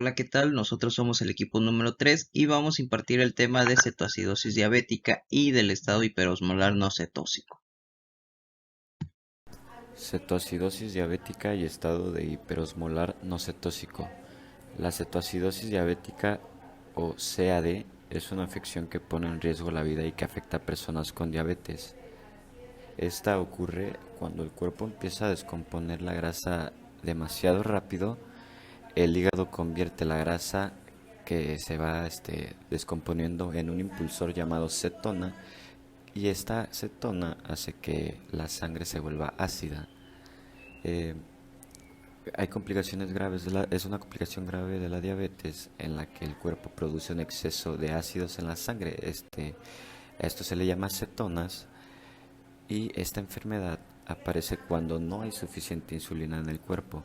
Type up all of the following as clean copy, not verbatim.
Hola, ¿qué tal? Nosotros somos el equipo número 3 y vamos a impartir el tema de cetoacidosis diabética y del estado hiperosmolar no cetósico. Cetoacidosis diabética y estado de hiperosmolar no cetósico. La cetoacidosis diabética o CAD es una afección que pone en riesgo la vida y que afecta a personas con diabetes. Esta ocurre cuando el cuerpo empieza a descomponer la grasa demasiado rápido. El hígado convierte la grasa que se va descomponiendo en un impulsor llamado cetona, y esta cetona hace que la sangre se vuelva ácida. Eh, Hay complicaciones graves es una complicación grave de la diabetes en la que el cuerpo produce un exceso de ácidos en la sangre. A esto se le llama cetonas, y esta enfermedad aparece cuando no hay suficiente insulina en el cuerpo.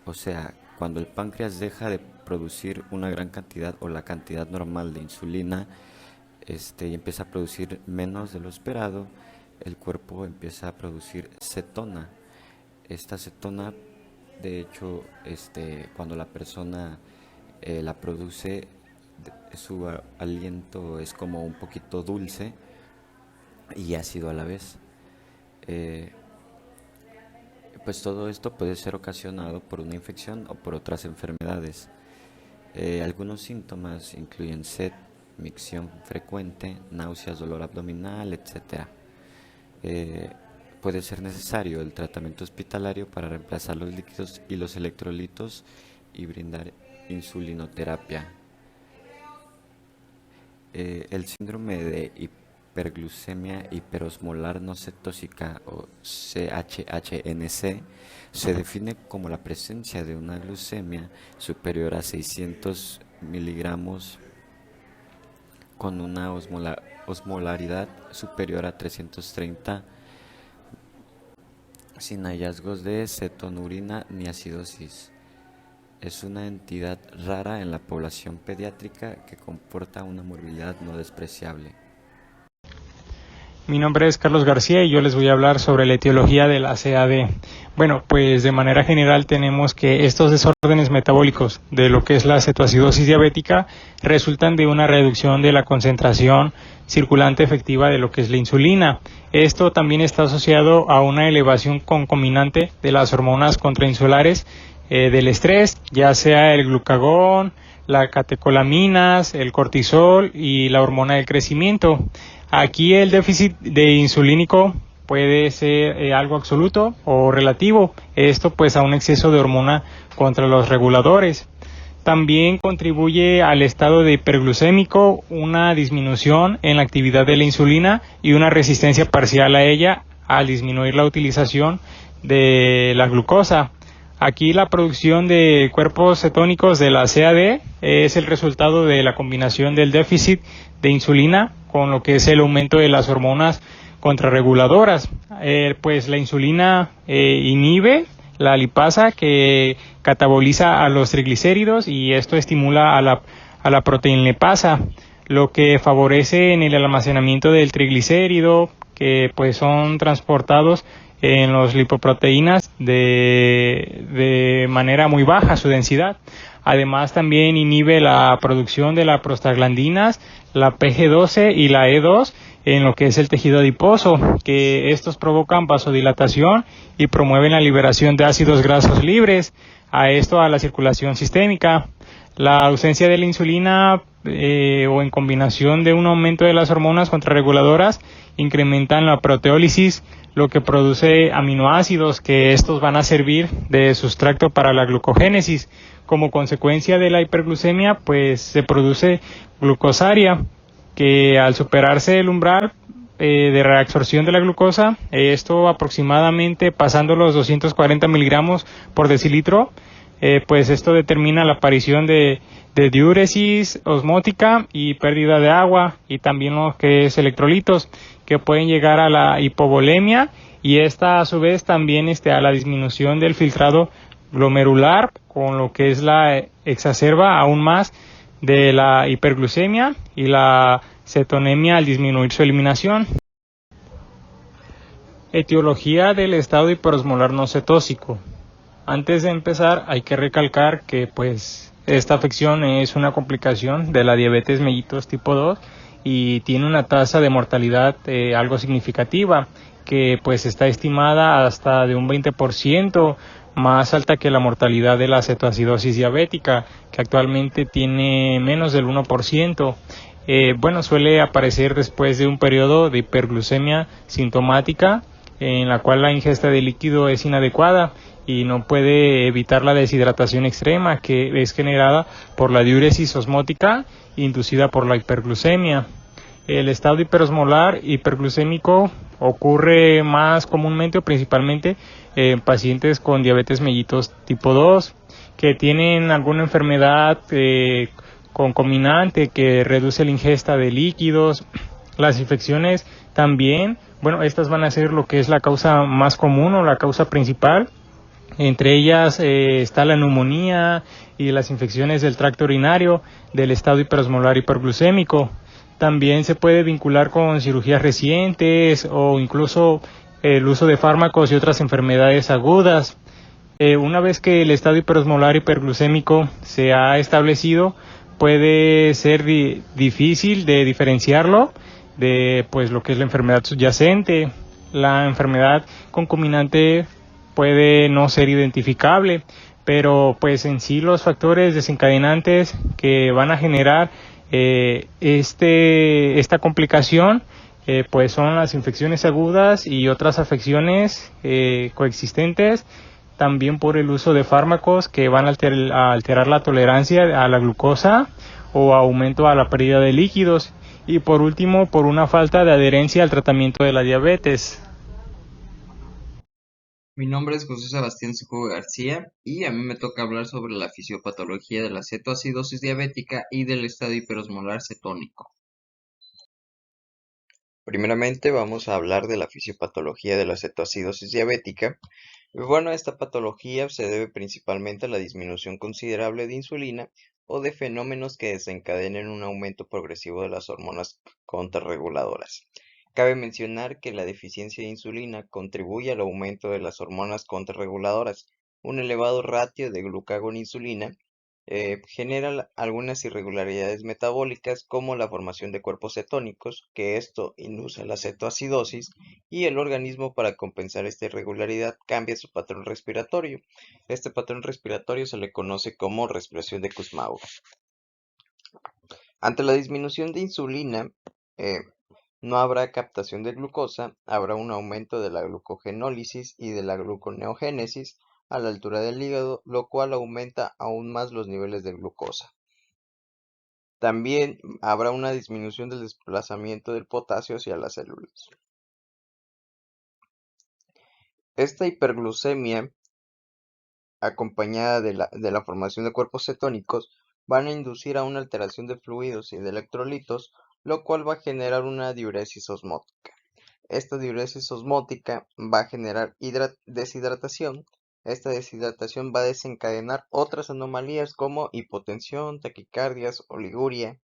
O sea, cuando el páncreas deja de producir una gran cantidad o la cantidad normal de insulina, y empieza a producir menos de lo esperado, el cuerpo empieza a producir cetona. Esta cetona, de hecho, cuando la persona la produce, su aliento es como un poquito dulce y ácido a la vez. Eh, pues todo esto puede ser ocasionado por una infección o por otras enfermedades. Algunos síntomas incluyen sed, micción frecuente, náuseas, dolor abdominal, etc. Eh, Puede ser necesario el tratamiento hospitalario para reemplazar los líquidos y los electrolitos y brindar insulinoterapia. El síndrome de hiperglucemia hiperosmolar no cetósica o CHHNC se define como la presencia de una glucemia superior a 600 miligramos con una osmolaridad superior a 330, sin hallazgos de cetonurina ni acidosis. Es una entidad rara en la población pediátrica que comporta una morbilidad no despreciable. Mi nombre es Carlos García y yo les voy a hablar sobre la etiología de la CAD. Bueno, pues de manera general tenemos que estos desórdenes metabólicos de lo que es la cetoacidosis diabética resultan de una reducción de la concentración circulante efectiva de lo que es la insulina. Esto también está asociado a una elevación concomitante de las hormonas contrainsulares del estrés, ya sea el glucagón, las catecolaminas, el cortisol y la hormona del crecimiento. Aquí el déficit de insulínico puede ser algo absoluto o relativo, esto pues a un exceso de hormona contra los reguladores. También contribuye al estado de hiperglucémico una disminución en la actividad de la insulina y una resistencia parcial a ella al disminuir la utilización de la glucosa. Aquí la producción de cuerpos cetónicos de la CAD es el resultado de la combinación del déficit de insulina con lo que es el aumento de las hormonas contrarreguladoras. Pues la insulina inhibe la lipasa que cataboliza a los triglicéridos y esto estimula a la proteína lipasa, lo que favorece en el almacenamiento del triglicérido, que pues son transportados en los lipoproteínas de manera muy baja su densidad. Además también inhibe la producción de las prostaglandinas, la PG12 y la E2 en lo que es el tejido adiposo, que estos provocan vasodilatación y promueven la liberación de ácidos grasos libres, a la circulación sistémica. La ausencia de la insulina o en combinación de un aumento de las hormonas contrarreguladoras incrementan la proteólisis, lo que produce aminoácidos que estos van a servir de sustrato para la glucogénesis. Como consecuencia de la hiperglucemia, pues se produce glucosaria, que al superarse el umbral de reabsorción de la glucosa, esto aproximadamente pasando los 240 miligramos por decilitro, pues esto determina la aparición de diuresis osmótica y pérdida de agua, y también lo que es electrolitos, que pueden llegar a la hipovolemia, y esta a su vez también a la disminución del filtrado glomerular, con lo que es la exacerba aún más de la hiperglucemia y la cetonemia al disminuir su eliminación. Etiología del estado hiperosmolar no cetósico. Antes de empezar, hay que recalcar que pues esta afección es una complicación de la diabetes mellitus tipo 2 y tiene una tasa de mortalidad algo significativa, que pues está estimada hasta de un 20% más alta que la mortalidad de la cetoacidosis diabética, que actualmente tiene menos del 1%. Bueno, suele aparecer después de un periodo de hiperglucemia sintomática en la cual la ingesta de líquido es inadecuada y no puede evitar la deshidratación extrema que es generada por la diuresis osmótica inducida por la hiperglucemia. El estado hiperosmolar hiperglucémico ocurre más comúnmente o principalmente en pacientes con diabetes mellitus tipo 2 que tienen alguna enfermedad concominante que reduce la ingesta de líquidos. Las infecciones también, bueno, estas van a ser lo que es la causa más común o la causa principal. Entre ellas está la neumonía y las infecciones del tracto urinario, del estado hiperosmolar hiperglucémico. También se puede vincular con cirugías recientes o incluso el uso de fármacos y otras enfermedades agudas. Una vez que el estado hiperosmolar hiperglucémico se ha establecido, puede ser difícil de diferenciarlo de pues lo que es la enfermedad subyacente. La enfermedad concominante puede no ser identificable, pero pues en sí los factores desencadenantes que van a generar esta complicación pues son las infecciones agudas y otras afecciones coexistentes, también por el uso de fármacos que van a alterar la tolerancia a la glucosa o aumento a la pérdida de líquidos, y por último por una falta de adherencia al tratamiento de la diabetes. Mi nombre es José Sebastián Sejudo García y a mí me toca hablar sobre la fisiopatología de la cetoacidosis diabética y del estado hiperosmolar cetónico. Primeramente vamos a hablar de la fisiopatología de la cetoacidosis diabética. Bueno, esta patología se debe principalmente a la disminución considerable de insulina o de fenómenos que desencadenen un aumento progresivo de las hormonas contrarreguladoras. Cabe mencionar que la deficiencia de insulina contribuye al aumento de las hormonas contrarreguladoras. Un elevado ratio de glucagón-insulina genera algunas irregularidades metabólicas como la formación de cuerpos cetónicos, que esto induce a la cetoacidosis, y el organismo, para compensar esta irregularidad, cambia su patrón respiratorio. Este patrón respiratorio se le conoce como respiración de Kussmaul. Ante la disminución de insulina, eh, no habrá captación de glucosa, habrá un aumento de la glucogenólisis y de la gluconeogénesis a la altura del hígado, lo cual aumenta aún más los niveles de glucosa. También habrá una disminución del desplazamiento del potasio hacia las células. Esta hiperglucemia, acompañada de la formación de cuerpos cetónicos, van a inducir a una alteración de fluidos y de electrolitos, lo cual va a generar una diuresis osmótica. Esta diuresis osmótica va a generar deshidratación. Esta deshidratación va a desencadenar otras anomalías como hipotensión, taquicardias, oliguria,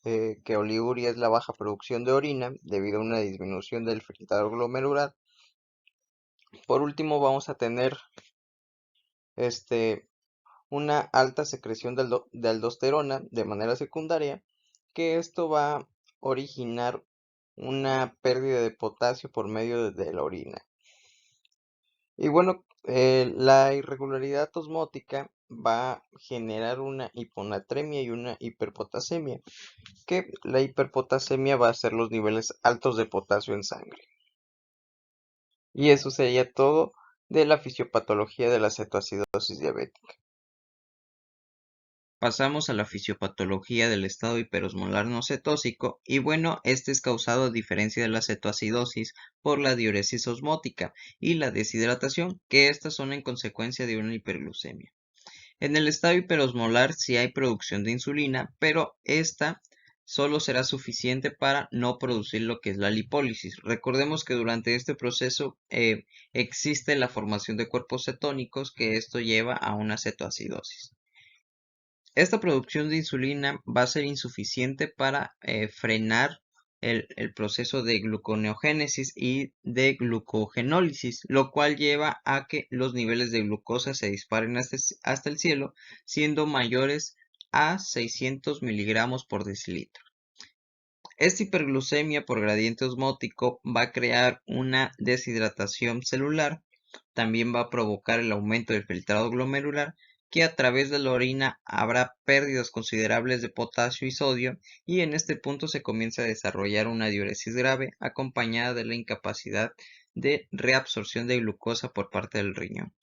que oliguria es la baja producción de orina debido a una disminución del filtrado glomerular. Por último, vamos a tener una alta secreción de aldosterona de manera secundaria, que esto va a originar una pérdida de potasio por medio de la orina. Y bueno, la irregularidad osmótica va a generar una hiponatremia y una hiperpotasemia, que la hiperpotasemia va a ser los niveles altos de potasio en sangre. Y eso sería todo de la fisiopatología de la cetoacidosis diabética. Pasamos a la fisiopatología del estado hiperosmolar no cetósico, y bueno, este es causado, a diferencia de la cetoacidosis, por la diuresis osmótica y la deshidratación, que estas son en consecuencia de una hiperglucemia. En el estado hiperosmolar sí hay producción de insulina, pero esta solo será suficiente para no producir lo que es la lipólisis. Recordemos que durante este proceso existe la formación de cuerpos cetónicos, que esto lleva a una cetoacidosis. Esta producción de insulina va a ser insuficiente para frenar el proceso de gluconeogénesis y de glucogenólisis, lo cual lleva a que los niveles de glucosa se disparen hasta el cielo, siendo mayores a 600 miligramos por decilitro. Esta hiperglucemia por gradiente osmótico va a crear una deshidratación celular, también va a provocar el aumento del filtrado glomerular, que a través de la orina habrá pérdidas considerables de potasio y sodio, y en este punto se comienza a desarrollar una diuresis grave acompañada de la incapacidad de reabsorción de glucosa por parte del riñón.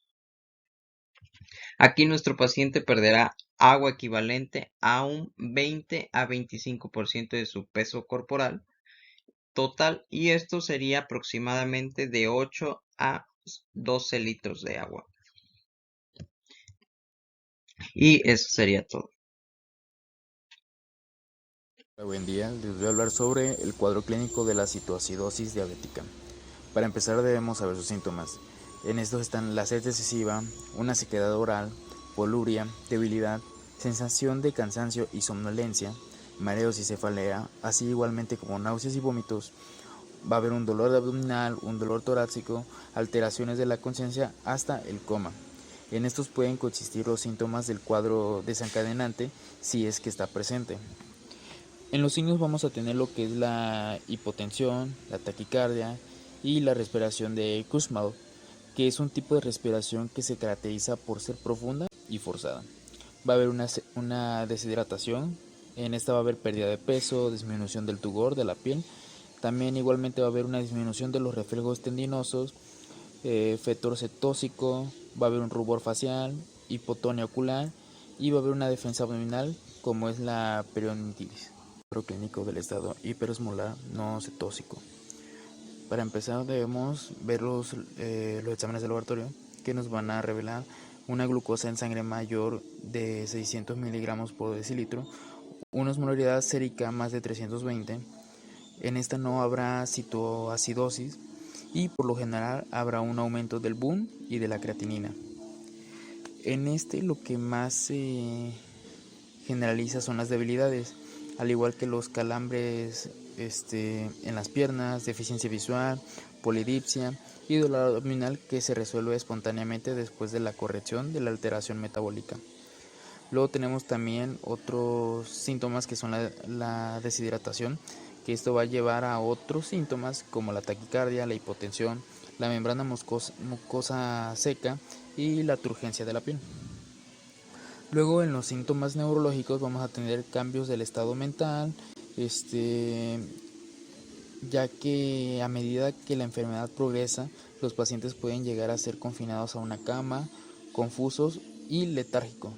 Aquí nuestro paciente perderá agua equivalente a un 20 a 25% de su peso corporal total, y esto sería aproximadamente de 8 a 12 litros de agua. Y eso sería todo. Buen día, les voy a hablar sobre el cuadro clínico de la citoacidosis diabética. Para empezar debemos saber sus síntomas. En estos están la sed excesiva, una sequedad oral, poluria, debilidad, sensación de cansancio y somnolencia, mareos y cefalea, así igualmente como náuseas y vómitos. Va a haber un dolor abdominal, un dolor torácico, alteraciones de la conciencia hasta el coma. En estos pueden consistir los síntomas del cuadro desencadenante si es que está presente. En los signos vamos a tener lo que es la hipotensión, la taquicardia y la respiración de Kussmaul, que es un tipo de respiración que se caracteriza por ser profunda y forzada. Va a haber una deshidratación, en esta va a haber pérdida de peso, disminución del tugor de la piel, también igualmente va a haber una disminución de los reflejos tendinosos, fetor cetósico, va a haber un rubor facial, hipotonía ocular y va a haber una defensa abdominal como es la periodontitis. Clínico del estado hiperosmolar no cetósico. Para empezar debemos ver los exámenes de laboratorio que nos van a revelar una glucosa en sangre mayor de 600 miligramos por decilitro, una osmolaridad sérica más de 320. En esta no habrá citoacidosis y por lo general habrá un aumento del BUN y de la creatinina. En este lo que más se generaliza son las debilidades, al igual que los calambres en las piernas, deficiencia visual, polidipsia y dolor abdominal que se resuelve espontáneamente después de la corrección de la alteración metabólica. Luego tenemos también otros síntomas que son la deshidratación, que esto va a llevar a otros síntomas como la taquicardia, la hipotensión, la membrana mucosa seca y la turgencia de la piel. Luego en los síntomas neurológicos vamos a tener cambios del estado mental, ya que a medida que la enfermedad progresa, los pacientes pueden llegar a ser confinados a una cama, confusos y letárgicos,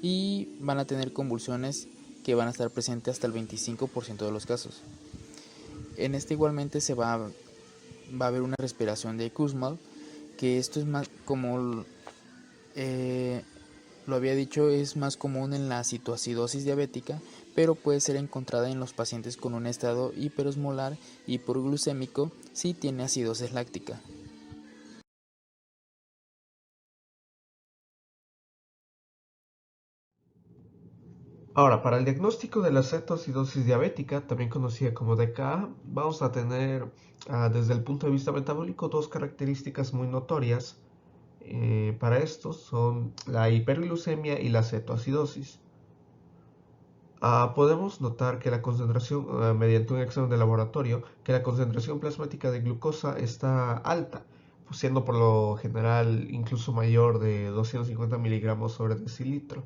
y van a tener convulsiones que van a estar presentes hasta el 25% de los casos. En este igualmente va a haber una respiración de Kussmaul, que esto es más como lo había dicho, es más común en la citoacidosis diabética, pero puede ser encontrada en los pacientes con un estado hiperosmolar hiperglucémico si tiene acidosis láctica. Ahora, para el diagnóstico de la cetoacidosis diabética, también conocida como DKA, vamos a tener desde el punto de vista metabólico dos características muy notorias. Para estos son la hiperglucemia y la cetoacidosis. Podemos notar que la concentración, mediante un examen de laboratorio, que la concentración plasmática de glucosa está alta, siendo por lo general incluso mayor de 250 miligramos sobre decilitro.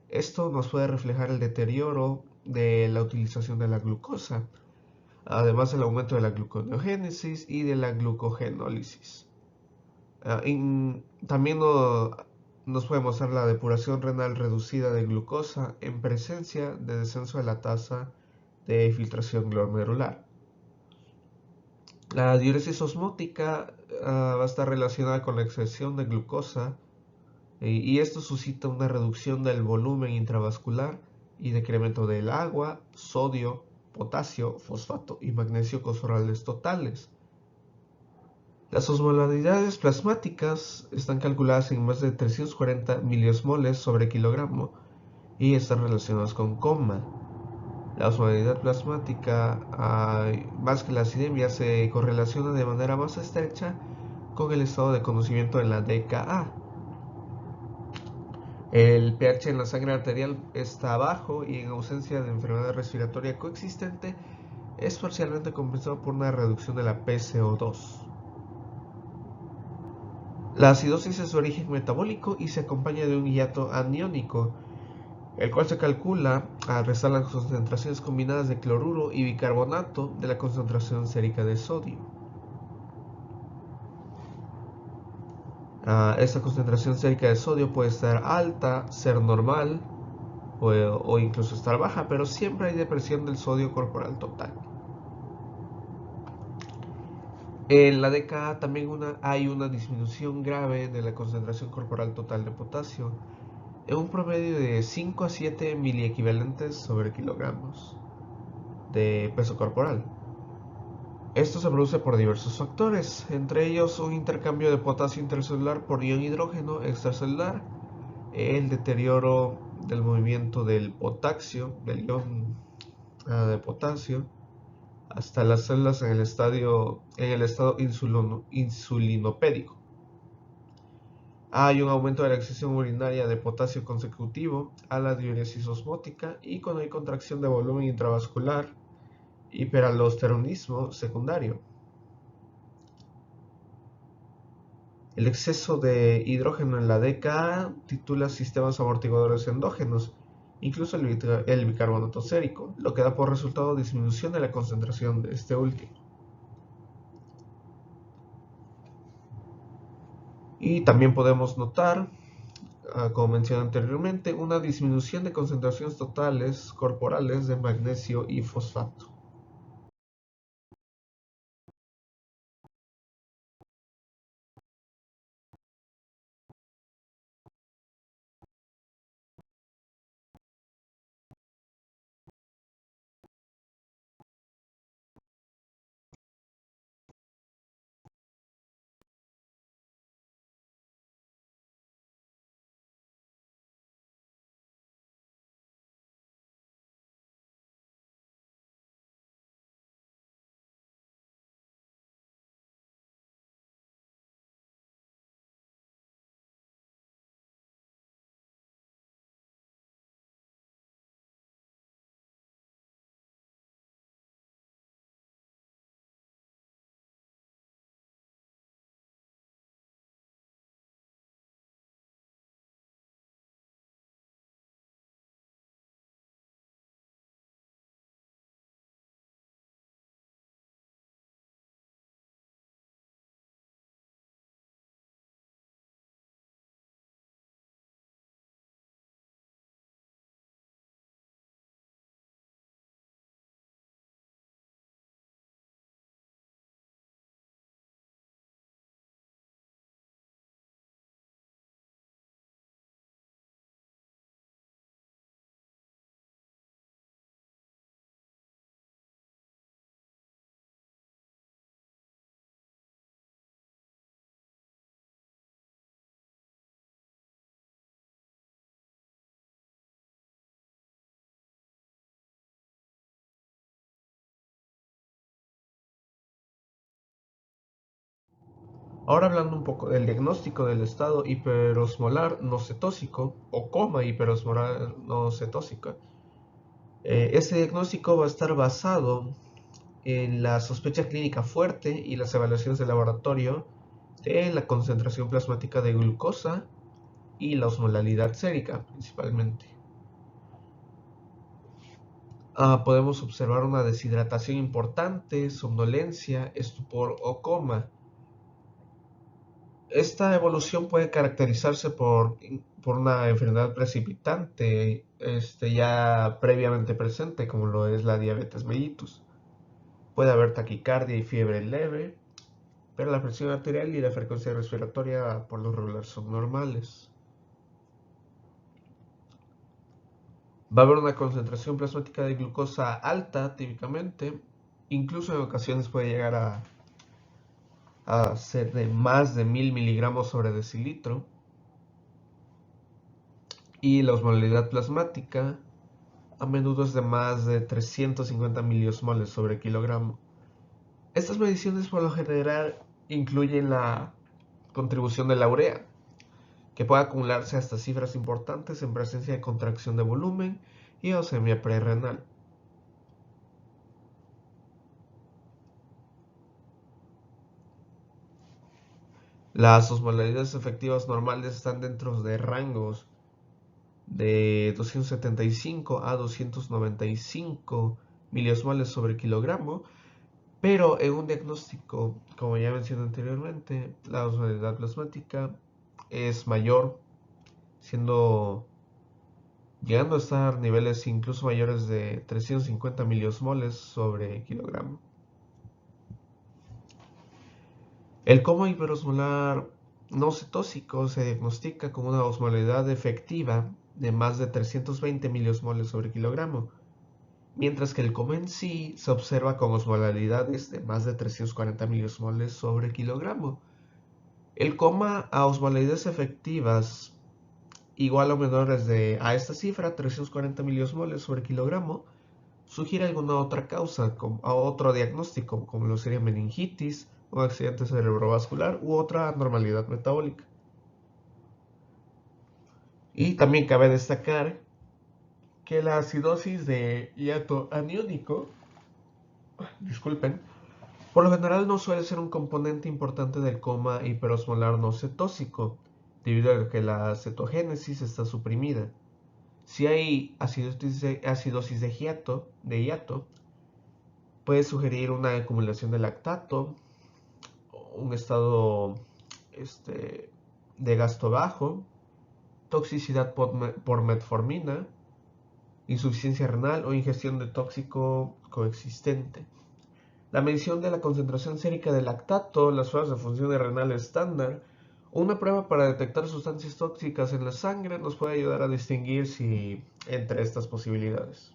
Esto nos puede reflejar el deterioro de la utilización de la glucosa, además del aumento de la gluconeogénesis y de la glucogenólisis. También nos puede mostrar la depuración renal reducida de glucosa en presencia de descenso de la tasa de filtración glomerular. La diuresis osmótica va a estar relacionada con la excesión de glucosa y esto suscita una reducción del volumen intravascular y decremento del agua, sodio, potasio, fosfato y magnesio corporales totales. Las osmolaridades plasmáticas están calculadas en más de 340 miliosmoles sobre kilogramo y están relacionadas con coma. La osmolaridad plasmática, más que la acidemia, se correlaciona de manera más estrecha con el estado de conocimiento de la DKA. El pH en la sangre arterial está bajo y en ausencia de enfermedad respiratoria coexistente es parcialmente compensado por una reducción de la PCO2. La acidosis es de origen metabólico y se acompaña de un hiato aniónico, el cual se calcula al restar las concentraciones combinadas de cloruro y bicarbonato de la concentración sérica de sodio. Esta concentración sérica de sodio puede estar alta, ser normal o incluso estar baja, pero siempre hay depresión del sodio corporal total. En la DKA también hay una disminución grave de la concentración corporal total de potasio, en un promedio de 5 a 7 miliequivalentes sobre kilogramos de peso corporal. Esto se produce por diversos factores, entre ellos un intercambio de potasio intercelular por ion hidrógeno extracelular, el deterioro del movimiento del potasio, del ion de potasio, hasta las células en el estado insulinopédico. Hay un aumento de la excreción urinaria de potasio consecutivo a la diuresis osmótica y cuando hay contracción de volumen intravascular, hiperaldosteronismo secundario. El exceso de hidrógeno en la DKA titula sistemas amortiguadores endógenos, incluso el bicarbonato sérico, lo que da por resultado disminución de la concentración de este último. Y también podemos notar, como mencioné anteriormente, una disminución de concentraciones totales corporales de magnesio y fosfato. Ahora hablando un poco del diagnóstico del estado hiperosmolar no cetósico o coma hiperosmolar no cetósica. Este diagnóstico va a estar basado en la sospecha clínica fuerte y las evaluaciones de laboratorio de la concentración plasmática de glucosa y la osmolalidad sérica principalmente. Podemos observar una deshidratación importante, somnolencia, estupor o coma. Esta evolución puede caracterizarse por una enfermedad precipitante ya previamente presente, como lo es la diabetes mellitus. Puede haber taquicardia y fiebre leve, pero la presión arterial y la frecuencia respiratoria por lo regular son normales. Va a haber una concentración plasmática de glucosa alta típicamente, incluso en ocasiones puede llegar a ser de más de 1000 miligramos sobre decilitro. Y la osmolalidad plasmática a menudo es de más de 350 miliosmoles sobre kilogramo. Estas mediciones por lo general incluyen la contribución de la urea, que puede acumularse hasta cifras importantes en presencia de contracción de volumen y eusemia prerrenal. Las osmolaridades efectivas normales están dentro de rangos de 275 a 295 miliosmoles sobre kilogramo, pero en un diagnóstico, como ya mencioné anteriormente, la osmolaridad plasmática es mayor, llegando a estar niveles incluso mayores de 350 miliosmoles sobre kilogramo. El coma hiperosmolar no cetóxico se diagnostica con una osmolaridad efectiva de más de 320 miliosmoles sobre kilogramo, mientras que el coma en sí se observa con osmolaridades de más de 340 miliosmoles sobre kilogramo. El coma a osmolaridades efectivas igual o menores a esta cifra, 340 miliosmoles sobre kilogramo, sugiere alguna otra causa, otro diagnóstico, como lo sería meningitis, un accidente cerebrovascular u otra anormalidad metabólica. Y también cabe destacar que la acidosis de hiato aniónico, por lo general no suele ser un componente importante del coma hiperosmolar no cetóxico, debido a que la cetogénesis está suprimida. Si hay acidosis de hiato, puede sugerir una acumulación de lactato, un estado de gasto bajo, toxicidad por metformina, insuficiencia renal o ingestión de tóxico coexistente. La medición de la concentración sérica de lactato, las pruebas de función renal estándar o una prueba para detectar sustancias tóxicas en la sangre nos puede ayudar a distinguir entre estas posibilidades.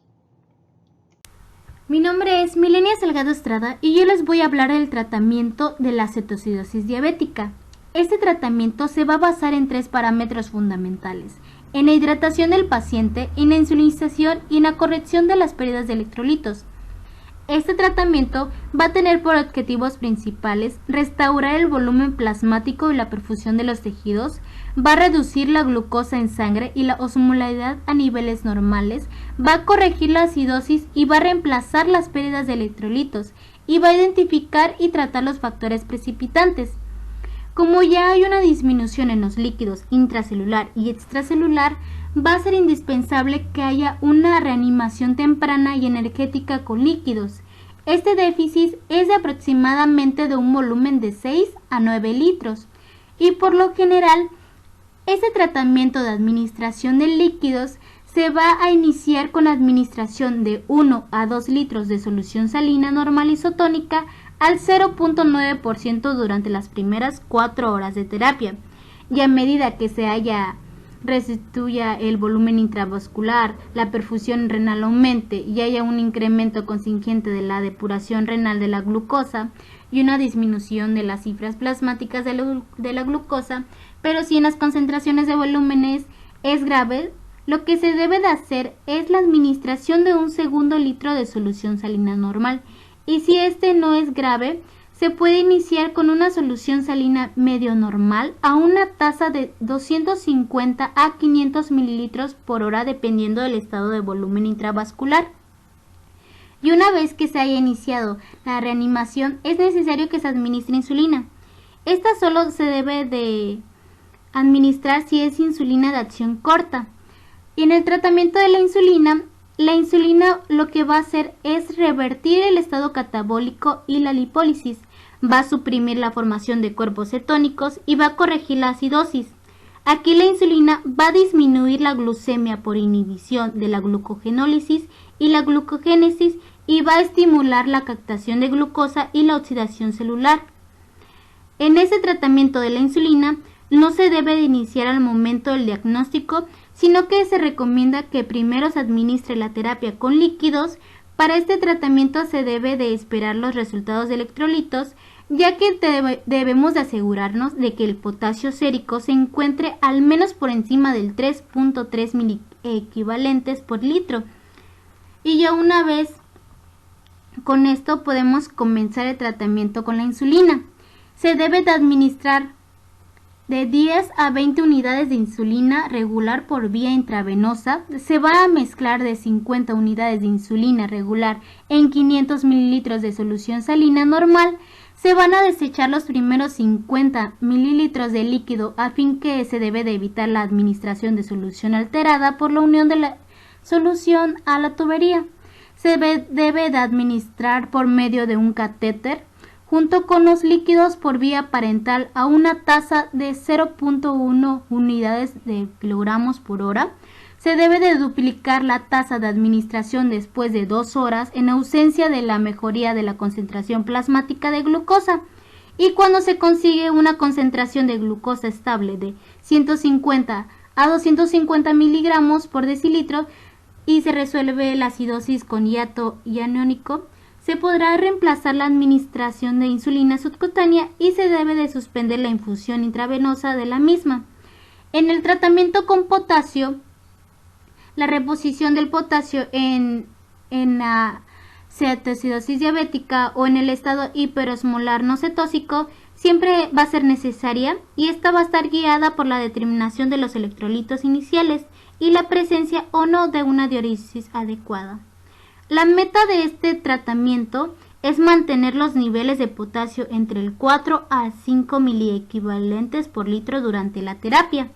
Mi nombre es Milenia Salgado Estrada y yo les voy a hablar del tratamiento de la cetoacidosis diabética. Este tratamiento se va a basar en 3 parámetros fundamentales: en la hidratación del paciente, en la insulinización y en la corrección de las pérdidas de electrolitos. Este tratamiento va a tener por objetivos principales restaurar el volumen plasmático y la perfusión de los tejidos, va a reducir la glucosa en sangre y la osmolaridad a niveles normales, va a corregir la acidosis y va a reemplazar las pérdidas de electrolitos y va a identificar y tratar los factores precipitantes. Como ya hay una disminución en los líquidos intracelular y extracelular, va a ser indispensable que haya una reanimación temprana y energética con líquidos. Este déficit es de aproximadamente de un volumen de 6 a 9 litros y por lo general este tratamiento de administración de líquidos se va a iniciar con la administración de 1 a 2 litros de solución salina normal isotónica al 0.9% durante las primeras 4 horas de terapia, y a medida que restituya el volumen intravascular, la perfusión renal aumente y haya un incremento consiguiente de la depuración renal de la glucosa y una disminución de las cifras plasmáticas de la glucosa, pero si en las concentraciones de volúmenes es grave, lo que se debe de hacer es la administración de un segundo litro de solución salina normal, y si este no es grave, se puede iniciar con una solución salina medio normal a una tasa de 250 a 500 mililitros por hora dependiendo del estado de volumen intravascular. Y una vez que se haya iniciado la reanimación, es necesario que se administre insulina. Esta solo se debe de administrar si es insulina de acción corta. Y en el tratamiento de la insulina lo que va a hacer es revertir el estado catabólico y la lipólisis. Va a suprimir la formación de cuerpos cetónicos y va a corregir la acidosis. Aquí la insulina va a disminuir la glucemia por inhibición de la glucogenólisis y la glucogénesis y va a estimular la captación de glucosa y la oxidación celular. En ese tratamiento de la insulina no se debe de iniciar al momento del diagnóstico, sino que se recomienda que primero se administre la terapia con líquidos. Para este tratamiento se debe de esperar los resultados de electrolitos, ya que debemos de asegurarnos de que el potasio sérico se encuentre al menos por encima del 3.3 miliequivalentes por litro. y ya una vez con esto podemos comenzar el tratamiento con la insulina. Se debe de administrar de 10 a 20 unidades de insulina regular por vía intravenosa. Se va a mezclar de 50 unidades de insulina regular en 500 mililitros de solución salina normal. Se van a desechar los primeros 50 mililitros de líquido a fin que se debe de evitar la administración de solución alterada por la unión de la solución a la tubería. Se debe de administrar por medio de un catéter junto con los líquidos por vía parental a una tasa de 0.1 unidades de kilogramos por hora. Se debe de duplicar la tasa de administración después de 2 horas en ausencia de la mejoría de la concentración plasmática de glucosa. Y cuando se consigue una concentración de glucosa estable de 150 a 250 miligramos por decilitro y se resuelve la acidosis con hiato aniónico, se podrá reemplazar la administración de insulina subcutánea y se debe de suspender la infusión intravenosa de la misma. En el tratamiento con potasio, la reposición del potasio en la cetoacidosis diabética o en el estado hiperosmolar no cetósico siempre va a ser necesaria, y esta va a estar guiada por la determinación de los electrolitos iniciales y la presencia o no de una diuresis adecuada. La meta de este tratamiento es mantener los niveles de potasio entre el 4 a 5 miliequivalentes por litro durante la terapia.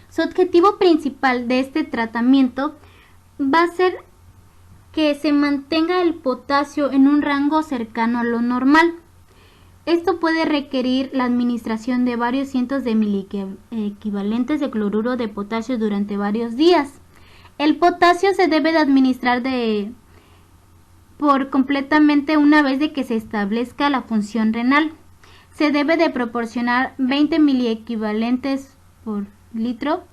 Su objetivo principal de este tratamiento va a ser que se mantenga el potasio en un rango cercano a lo normal. Esto puede requerir la administración de varios cientos de miliequivalentes de cloruro de potasio durante varios días. El potasio se debe de administrar por completamente una vez de que se establezca la función renal. Se debe de proporcionar 20 miliequivalentes por litro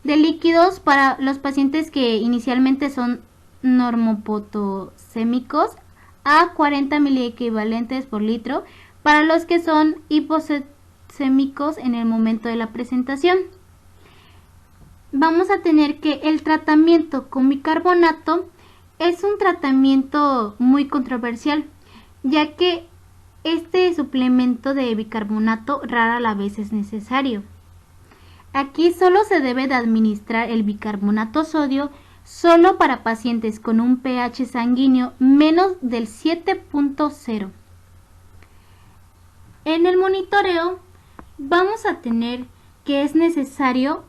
de líquidos para los pacientes que inicialmente son normopotosémicos, a 40 miliequivalentes por litro para los que son hiposémicos en el momento de la presentación. Vamos a tener que el tratamiento con bicarbonato es un tratamiento muy controversial, ya que este suplemento de bicarbonato rara la vez es necesario. Aquí solo se debe de administrar el bicarbonato sodio solo para pacientes con un pH sanguíneo menos del 7.0. En el monitoreo vamos a tener que es necesario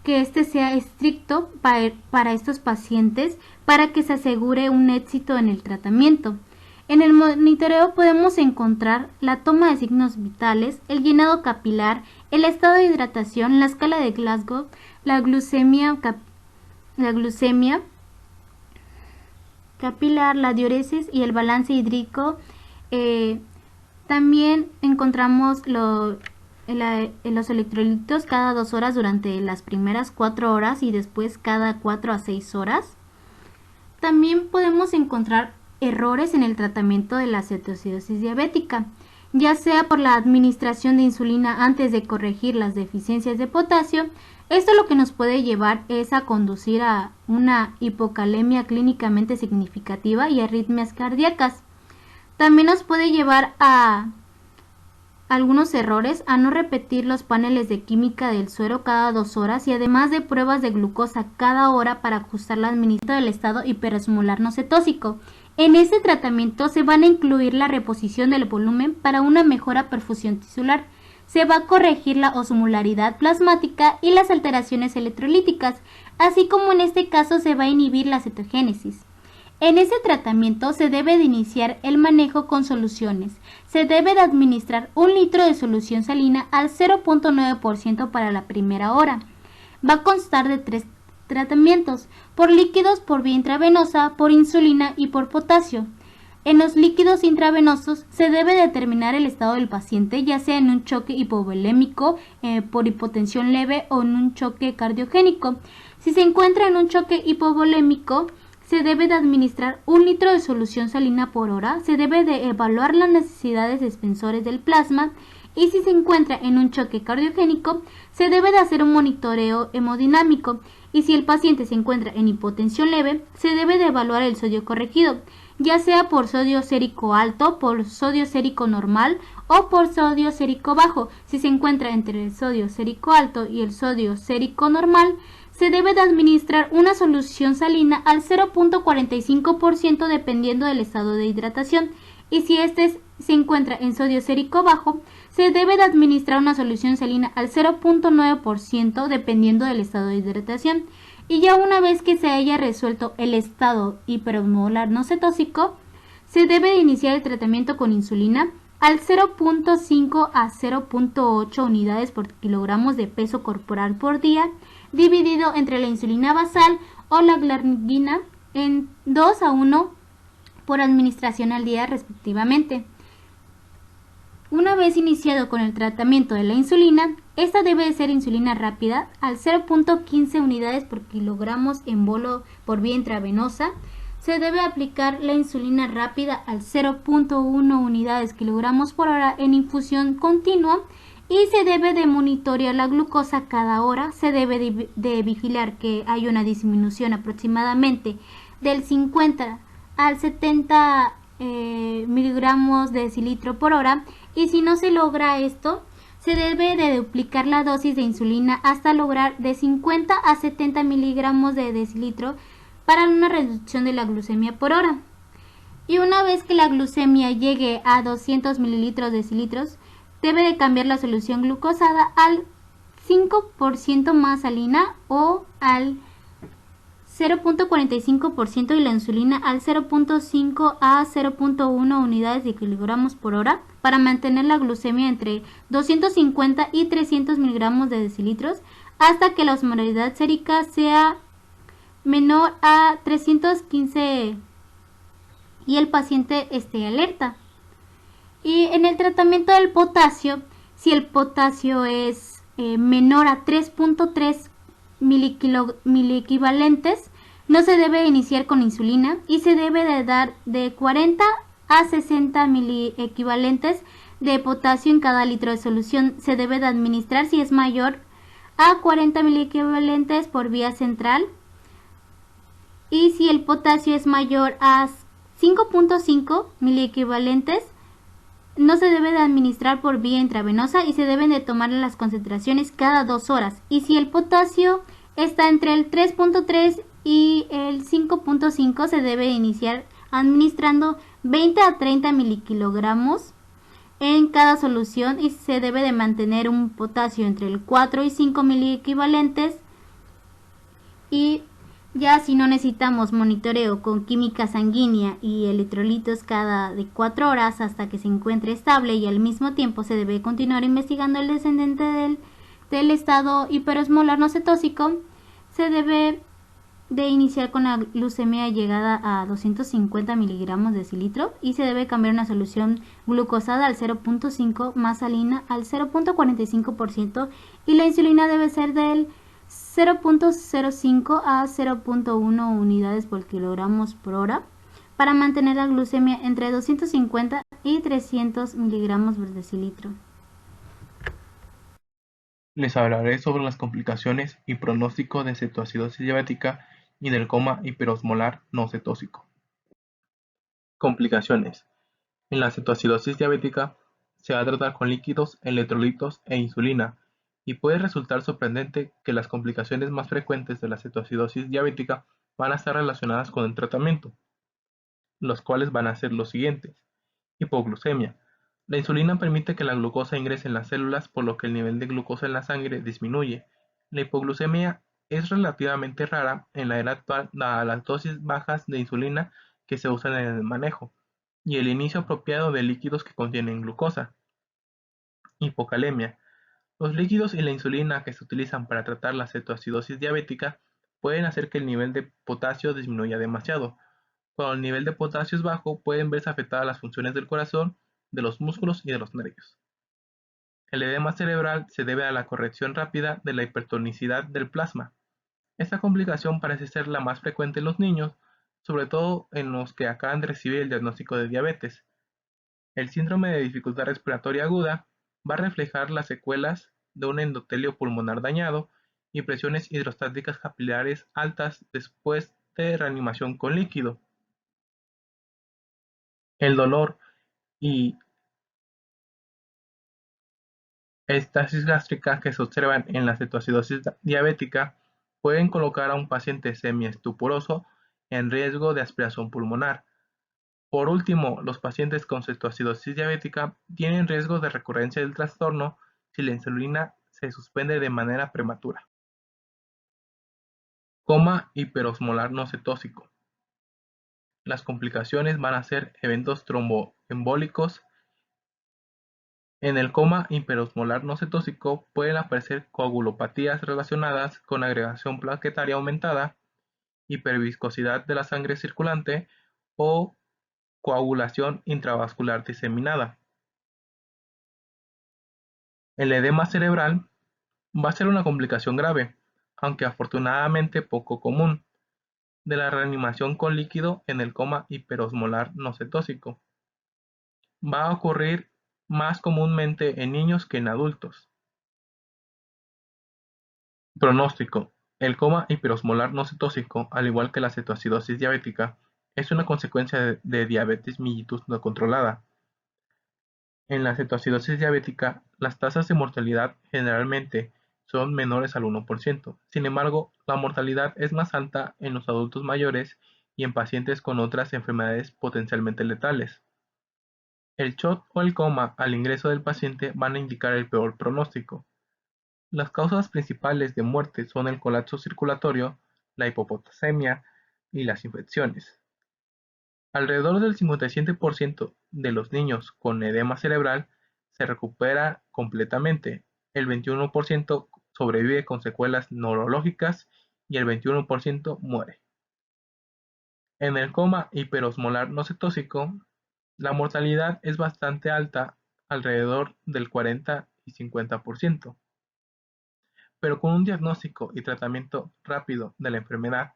que este sea estricto para estos pacientes para que se asegure un éxito en el tratamiento. En el monitoreo podemos encontrar la toma de signos vitales, el llenado capilar, el estado de hidratación, la escala de Glasgow, la glucemia capilar, la diuresis y el balance hídrico. También encontramos los electrolitos cada 2 horas durante las primeras 4 horas y después cada 4 a 6 horas. También podemos encontrar errores en el tratamiento de la cetoacidosis diabética, ya sea por la administración de insulina antes de corregir las deficiencias de potasio. Esto lo que nos puede llevar es a conducir a una hipocalemia clínicamente significativa y arritmias cardíacas. También nos puede llevar a algunos errores, a no repetir los paneles de química del suero cada 2 horas y además de pruebas de glucosa cada hora para ajustar la administración del estado hiperosmolar no cetósico. En este tratamiento se van a incluir la reposición del volumen para una mejora perfusión tisular. Se va a corregir la osmolaridad plasmática y las alteraciones electrolíticas, así como en este caso se va a inhibir la cetogénesis. En este tratamiento se debe de iniciar el manejo con soluciones. Se debe de administrar 1 litro de solución salina al 0.9% para la primera hora. Va a constar de 3 tratamientos, por líquidos, por vía intravenosa, por insulina y por potasio. En los líquidos intravenosos se debe determinar el estado del paciente, ya sea en un choque hipovolémico, por hipotensión leve o en un choque cardiogénico. Si se encuentra en un choque hipovolémico, se debe de administrar 1 litro de solución salina por hora, se debe de evaluar las necesidades de expensores del plasma y si se encuentra en un choque cardiogénico, se debe de hacer un monitoreo hemodinámico. y si el paciente se encuentra en hipotensión leve, se debe de evaluar el sodio corregido, ya sea por sodio sérico alto, por sodio sérico normal o por sodio sérico bajo. Si se encuentra entre el sodio sérico alto y el sodio sérico normal, se debe de administrar una solución salina al 0.45% dependiendo del estado de hidratación, y si este se encuentra en sodio sérico bajo, se debe de administrar una solución salina al 0.9% dependiendo del estado de hidratación. Y ya una vez que se haya resuelto el estado hiperosmolar no cetóxico, se debe de iniciar el tratamiento con insulina al 0.5 a 0.8 unidades por kilogramos de peso corporal por día, dividido entre la insulina basal o la glargina en 2 a 1 por administración al día respectivamente. Una vez iniciado con el tratamiento de la insulina, esta debe de ser insulina rápida al 0.15 unidades por kilogramos en bolo por vía intravenosa. Se debe aplicar la insulina rápida al 0.1 unidades kilogramos por hora en infusión continua y se debe de monitorear la glucosa cada hora. Se debe de vigilar que hay una disminución aproximadamente del 50 al 70 miligramos de decilitro por hora, y si no se logra esto, se debe de duplicar la dosis de insulina hasta lograr de 50 a 70 miligramos de decilitro para una reducción de la glucemia por hora. Y una vez que la glucemia llegue a 200 mililitros de decilitros, debe de cambiar la solución glucosada al 5% más salina o al 0.45% y la insulina al 0.5 a 0.1 unidades de kilogramos por hora para mantener la glucemia entre 250 y 300 miligramos de decilitros hasta que la osmolaridad sérica sea menor a 315 y el paciente esté alerta. Y en el tratamiento del potasio, si el potasio es menor a 3.3 miliequivalentes, no se debe iniciar con insulina y se debe de dar de 40 a 60 miliequivalentes de potasio en cada litro de solución. Se debe de administrar si es mayor a 40 miliequivalentes por vía central, y si el potasio es mayor a 5.5 miliequivalentes, no se debe de administrar por vía intravenosa y se deben de tomar las concentraciones cada 2 horas. Y si el potasio está entre el 3.3 y el 5.5, se debe iniciar administrando 20 a 30 milikilogramos en cada solución y se debe de mantener un potasio entre el 4 y 5 miliequivalentes. Y ya si no necesitamos monitoreo con química sanguínea y electrolitos cada de 4 horas hasta que se encuentre estable, y al mismo tiempo se debe continuar investigando el descendente del estado hiperosmolar no cetóxico, se debe de iniciar con la glucemia llegada a 250 miligramos de decilitro y se debe cambiar una solución glucosada al 0.5 más salina al 0.45% y la insulina debe ser del 0.05 a 0.1 unidades por kilogramos por hora para mantener la glucemia entre 250 y 300 miligramos por decilitro. Les hablaré sobre las complicaciones y pronóstico de cetoacidosis diabética y del coma hiperosmolar no cetóxico. Complicaciones. En la cetoacidosis diabética se va a tratar con líquidos, electrolitos e insulina, y puede resultar sorprendente que las complicaciones más frecuentes de la cetoacidosis diabética van a estar relacionadas con el tratamiento, los cuales van a ser los siguientes. Hipoglucemia. La insulina permite que la glucosa ingrese en las células, por lo que el nivel de glucosa en la sangre disminuye. La hipoglucemia es relativamente rara en la era actual dada las dosis bajas de insulina que se usan en el manejo y el inicio apropiado de líquidos que contienen glucosa. Hipocalemia. Los líquidos y la insulina que se utilizan para tratar la cetoacidosis diabética pueden hacer que el nivel de potasio disminuya demasiado. Cuando el nivel de potasio es bajo, pueden verse afectadas las funciones del corazón, de los músculos y de los nervios. El edema cerebral se debe a la corrección rápida de la hipertonicidad del plasma. Esta complicación parece ser la más frecuente en los niños, sobre todo en los que acaban de recibir el diagnóstico de diabetes. El síndrome de dificultad respiratoria aguda va a reflejar las secuelas de un endotelio pulmonar dañado y presiones hidrostáticas capilares altas después de reanimación con líquido. El dolor y estasis gástrica que se observan en la cetoacidosis diabética pueden colocar a un paciente semiestupuroso en riesgo de aspiración pulmonar. Por último, los pacientes con cetoacidosis diabética tienen riesgo de recurrencia del trastorno si la insulina se suspende de manera prematura. Coma hiperosmolar no cetósico. Las complicaciones van a ser eventos tromboembólicos. En el coma hiperosmolar no cetósico pueden aparecer coagulopatías relacionadas con agregación plaquetaria aumentada, hiperviscosidad de la sangre circulante o coagulación intravascular diseminada. El edema cerebral va a ser una complicación grave, aunque afortunadamente poco común, de la reanimación con líquido en el coma hiperosmolar no cetósico. Va a ocurrir más comúnmente en niños que en adultos. Pronóstico: el coma hiperosmolar no cetósico, al igual que la cetoacidosis diabética, es una consecuencia de diabetes mellitus no controlada. En la cetoacidosis diabética, las tasas de mortalidad generalmente son menores al 1%. Sin embargo, la mortalidad es más alta en los adultos mayores y en pacientes con otras enfermedades potencialmente letales. El shock o el coma al ingreso del paciente van a indicar el peor pronóstico. Las causas principales de muerte son el colapso circulatorio, la hipopotasemia y las infecciones. Alrededor del 57% de los niños con edema cerebral se recupera completamente, el 21% sobrevive con secuelas neurológicas y el 21% muere. En el coma hiperosmolar no cetósico, la mortalidad es bastante alta, alrededor del 40 y 50%. Pero con un diagnóstico y tratamiento rápido de la enfermedad,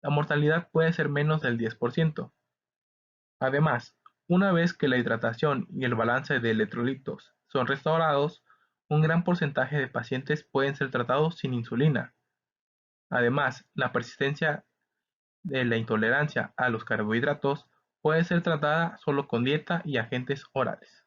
la mortalidad puede ser menos del 10%. Además, una vez que la hidratación y el balance de electrolitos son restaurados, un gran porcentaje de pacientes pueden ser tratados sin insulina. Además, la persistencia de la intolerancia a los carbohidratos puede ser tratada solo con dieta y agentes orales.